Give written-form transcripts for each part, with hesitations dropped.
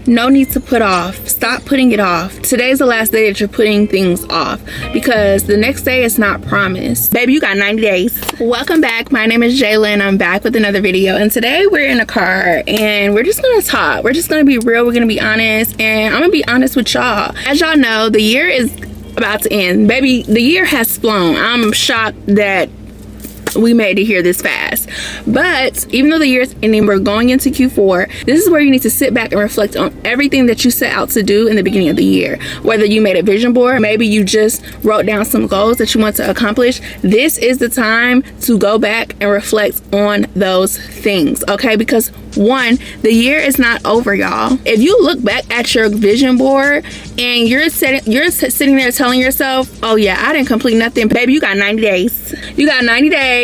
No need to put off. Stop putting it off. Today's the last day that you're putting things off, because the next day is not promised. Baby, you got 90 days. Welcome back. My name is Jayla. I'm back with another video, and today we're in a car and we're just gonna talk. We're just gonna be real. We're gonna be honest, and I'm gonna be honest with y'all. As y'all know, the year is about to end. Baby, the year has flown. I'm shocked that we made it here this fast. But even though the year is ending, we're going into Q4. This is where you need to sit back and reflect on everything that you set out to do in the beginning of the year. Whether you made a vision board, maybe you just wrote down some goals that you want to accomplish. This is the time to go back and reflect on those things, okay? Because one, the year is not over, y'all. If you look back at your vision board and you're sitting there telling yourself, oh yeah, I didn't complete nothing, baby, you got 90 days. You got 90 days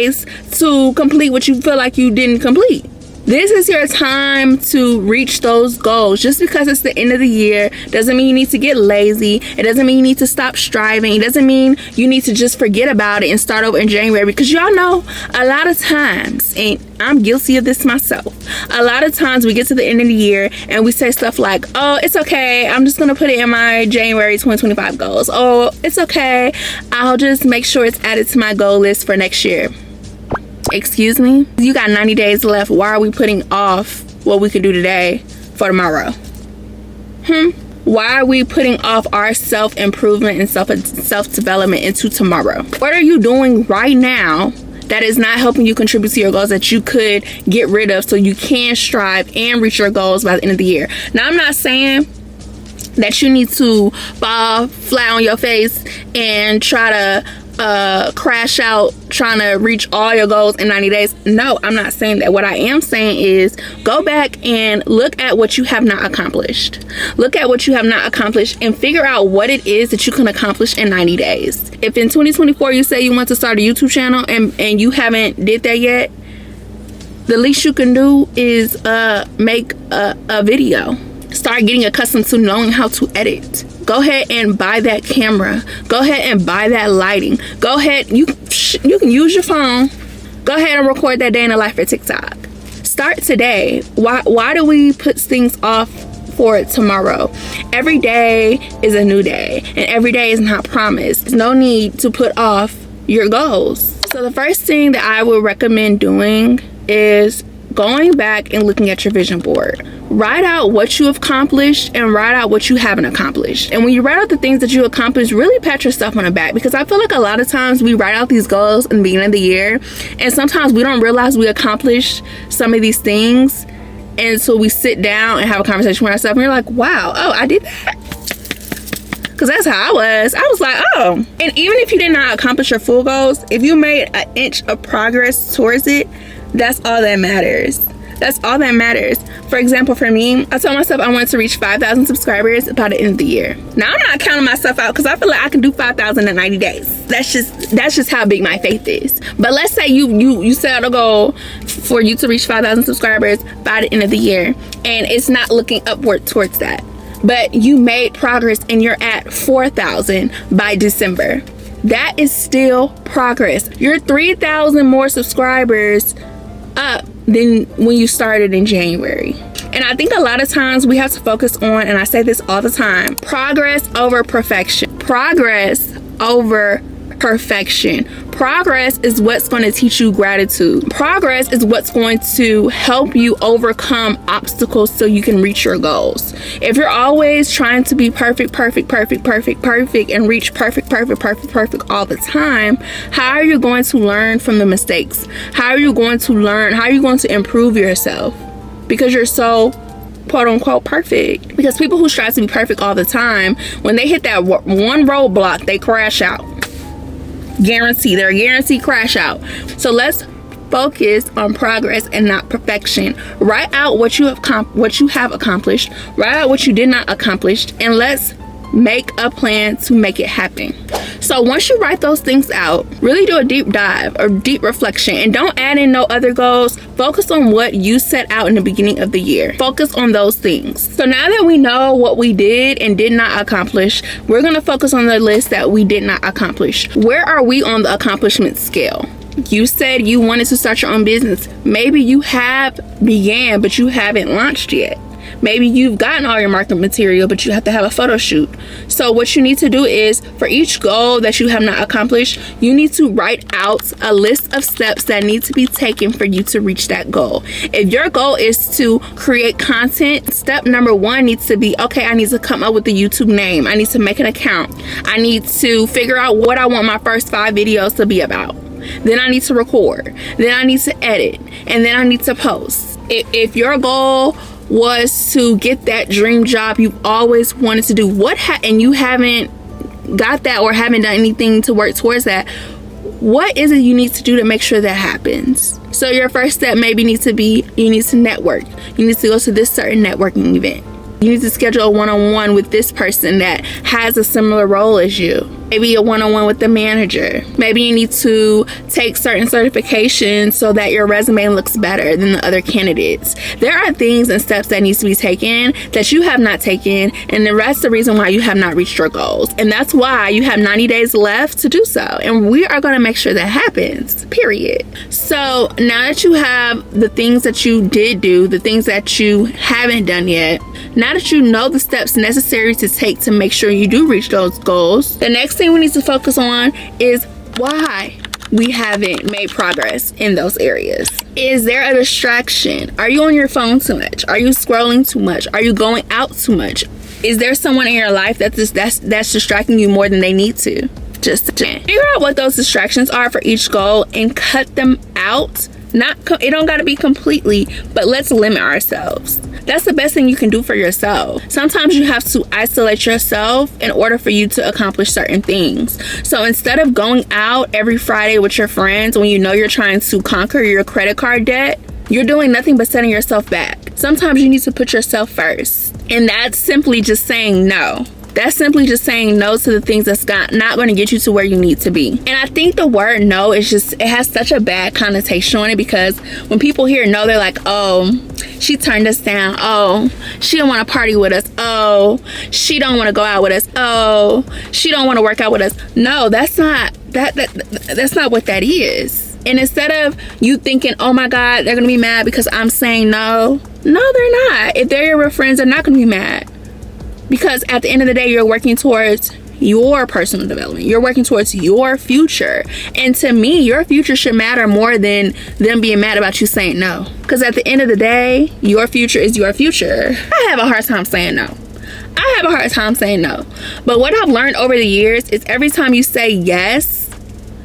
to complete what you feel like you didn't complete. This is your time to reach those goals. Just because it's the end of the year doesn't mean you need to get lazy. It doesn't mean you need to stop striving. It doesn't mean you need to just forget about it and start over in January. Because y'all know, a lot of times, and I'm guilty of this myself, a lot of times we get to the end of the year and we say stuff like, oh, it's okay, I'm just gonna put it in my January 2025 goals. Oh, it's okay, I'll just make sure it's added to my goal list for next year. Excuse me? You got 90 days left. Why are we putting off what we could do today for tomorrow? Why are we putting off our self-improvement and self-development into tomorrow? What are you doing right now that is not helping you contribute to your goals that you could get rid of so you can strive and reach your goals by the end of the year? Now, I'm not saying that you need to fall flat on your face and try to crash out trying to reach all your goals in 90 days. No, I'm not saying that. What I am saying is go back and look at what you have not accomplished. Look at what you have not accomplished and figure out what it is that you can accomplish in 90 days. If in 2024 you say you want to start a YouTube channel and you haven't did that yet, the least you can do is make a video. Start getting accustomed to knowing how to edit. Go ahead and buy that camera. Go ahead and buy that lighting. Go ahead, you can use your phone. Go ahead and record that day in the life for TikTok. Start today. Why do we put things off for tomorrow? Every day is a new day, and every day is not promised. There's no need to put off your goals. So the first thing that I would recommend doing is going back and looking at your vision board. Write out what you have accomplished and write out what you haven't accomplished. And when you write out the things that you accomplished, really pat yourself on the back, because I feel like a lot of times we write out these goals in the beginning of the year and sometimes we don't realize we accomplished some of these things until we sit down and have a conversation with ourselves and you're like, wow, oh, I did that. Because that's how I was like, oh. And even if you did not accomplish your full goals, if you made an inch of progress towards it, that's all that matters. That's all that matters. For example, for me, I told myself I wanted to reach 5,000 subscribers by the end of the year. Now, I'm not counting myself out because I feel like I can do 5,000 in 90 days. That's just how big my faith is. But let's say you set a goal for you to reach 5,000 subscribers by the end of the year, and it's not looking upward towards that. But you made progress and you're at 4,000 by December. That is still progress. You're 3,000 more subscribers up than when you started in January. And I think a lot of times we have to focus on, and I say this all the time, progress over perfection. Progress over perfection. Progress is what's going to teach you gratitude. Progress is what's going to help you overcome obstacles so you can reach your goals. If you're always trying to be perfect and reach perfect all the time, how are you going to learn from the mistakes? How are you going to learn? How are you going to improve yourself? Because you're so quote unquote perfect. Because people who strive to be perfect all the time, when they hit that one roadblock, they crash out. They're guaranteed crash out. So let's focus on progress and not perfection. Write out what you have accomplished. Write out what you did not accomplish, and let's make a plan to make it happen. So once you write those things out, really do a deep dive or deep reflection, and don't add in no other goals. Focus on what you set out in the beginning of the year. Focus on those things. So now that we know what we did and did not accomplish, we're going to focus on the list that we did not accomplish. Where are we on the accomplishment scale? You said you wanted to start your own business. Maybe you have began, but you haven't launched yet. Maybe you've gotten all your marketing material, but you have to have a photo shoot. So what you need to do is, for each goal that you have not accomplished, you need to write out a list of steps that need to be taken for you to reach that goal. If your goal is to create content, step number 1 needs to be, okay, I need to come up with the YouTube name. I need to make an account. I need to figure out what I want my first 5 videos to be about. Then I need to record. Then I need to edit. And then I need to post. If your goal was to get that dream job you've always wanted to do, and you haven't got that or haven't done anything to work towards that, what is it you need to do to make sure that happens? So your first step maybe needs to be, you need to network. You need to go to this certain networking event. You need to schedule a one-on-one with this person that has a similar role as you. Maybe a one-on-one with the manager. Maybe you need to take certain certifications so that your resume looks better than the other candidates. There are things and steps that needs to be taken that you have not taken, and that's the reason why you have not reached your goals. And that's why you have 90 days left to do so. And we are going to make sure that happens, period. So now that you have the things that you did do, the things that you haven't done yet, now that you know the steps necessary to take to make sure you do reach those goals, the next thing we need to focus on is why we haven't made progress in those areas. Is there a distraction? Are you on your phone too much? Are you scrolling too much? Are you going out too much? Is there someone in your life that's distracting you more than they need to? Just figure out what those distractions are for each goal and cut them out. It don't gotta be completely, but let's limit ourselves. That's the best thing you can do for yourself. Sometimes you have to isolate yourself in order for you to accomplish certain things. So instead of going out every Friday with your friends when you know you're trying to conquer your credit card debt, you're doing nothing but setting yourself back. Sometimes you need to put yourself first. And that's simply just saying no. That's simply just saying no to the things that's not going to get you to where you need to be. And I think the word no is just, it has such a bad connotation on it, because when people hear no, they're like, oh, she turned us down. Oh, she don't want to party with us. Oh, she don't want to go out with us. Oh, she don't want to work out with us. No, that's not what that is. And instead of you thinking, oh my God, they're going to be mad because I'm saying no. No, they're not. If they're your friends, they're not going to be mad. Because at the end of the day, you're working towards your personal development. You're working towards your future. And to me, your future should matter more than them being mad about you saying no. Because at the end of the day, your future is your future. I have a hard time saying no. But what I've learned over the years is every time you say yes,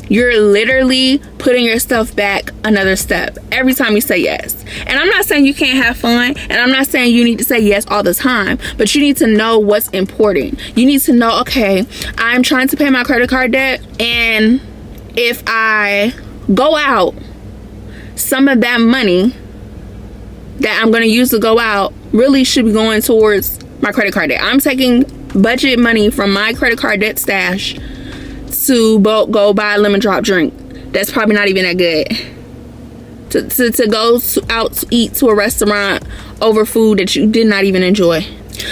you're literally putting yourself back another step every time you say yes. And I'm not saying you can't have fun, and I'm not saying you need to say yes all the time, but you need to know what's important. You need to know, okay, I'm trying to pay my credit card debt, and if I go out, some of that money that I'm going to use to go out really should be going towards my credit card debt. I'm taking budget money from my credit card debt stash to go buy a lemon drop drink that's probably not even that good, to go out to eat to a restaurant over food that you did not even enjoy.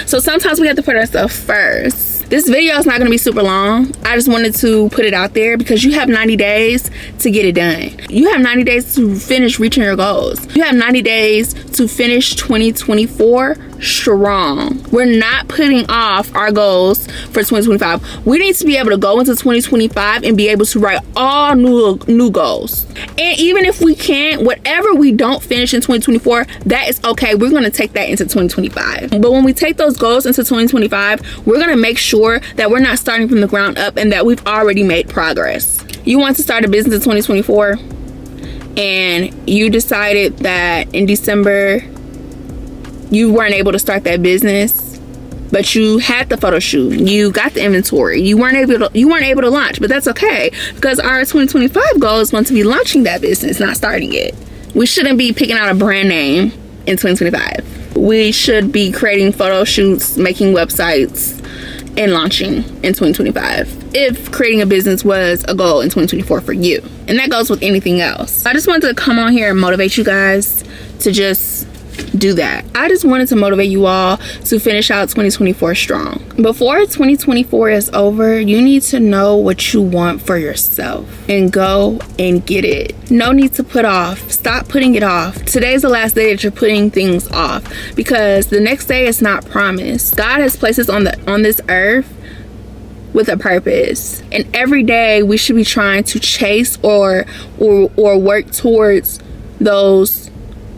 So sometimes we have to put ourselves first. This video is not going to be super long. I just wanted to put it out there because you have 90 days to get it done. You have 90 days to finish reaching your goals. You have 90 days to finish 2024 strong. We're not putting off our goals for 2025. We need to be able to go into 2025 and be able to write all new goals. And even if we can't, whatever we don't finish in 2024, that is okay. We're going to take that into 2025. But when we take those goals into 2025, we're going to make sure that we're not starting from the ground up and that we've already made progress. You want to start a business in 2024 and you decided that in December you weren't able to start that business, but you had the photo shoot, you got the inventory, you weren't able to launch, but that's okay, because our 2025 goal is going to be launching that business, not starting it. We shouldn't be picking out a brand name in 2025. We should be creating photo shoots, making websites, and launching in 2025 if creating a business was a goal in 2024 for you. And that goes with anything else. I just wanted to come on here and motivate you guys to just do that. I just wanted to motivate you all to finish out 2024 strong. Before 2024 is over, you need to know what you want for yourself and go and get it. No need to put off. Stop putting it off. Today's the last day that you're putting things off, because the next day is not promised. God has placed us on this earth with a purpose, and every day we should be trying to chase or work towards those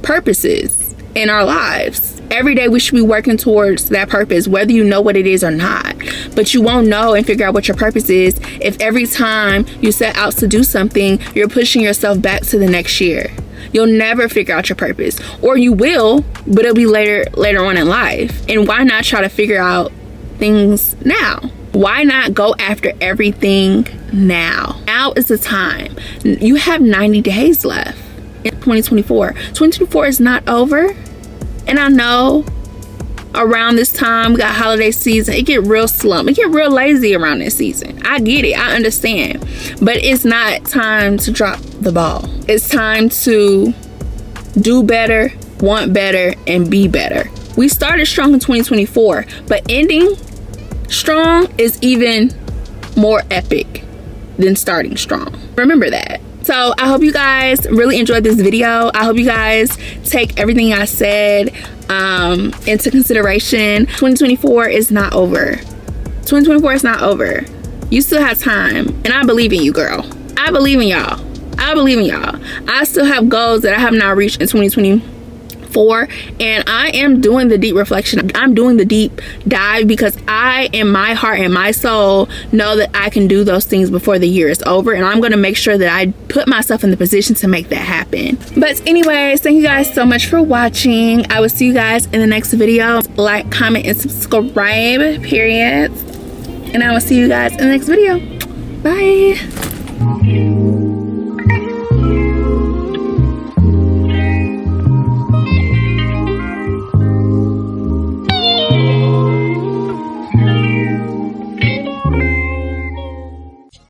purposes in our lives. Every day we should be working towards that purpose, whether you know what it is or not. But you won't know and figure out what your purpose is if every time you set out to do something, you're pushing yourself back to the next year. You'll never figure out your purpose, or you will, but it'll be later on in life. And why not try to figure out things now? Why not go after everything now? Now is the time. You have 90 days left in 2024. 2024 is not over. And I know around this time, we got holiday season, it get real slump. It get real lazy around this season. I get it. I understand. But it's not time to drop the ball. It's time to do better, want better, and be better. We started strong in 2024, but ending strong is even more epic than starting strong. Remember that. So I hope you guys really enjoyed this video. I hope you guys take everything I said into consideration. 2024 is not over. 2024 is not over. You still have time, and I believe in you, girl. I believe in y'all. I believe in y'all. I still have goals that I have not reached in 2024, and I am doing the deep reflection. I'm doing the deep dive because I, in my heart and my soul, know that I can do those things before the year is over, and I'm going to make sure that I put myself in the position to make that happen. But anyways, thank you guys so much for watching. I will see you guys in the next video. Like, comment, and subscribe, period. And I will see you guys in the next video. Bye.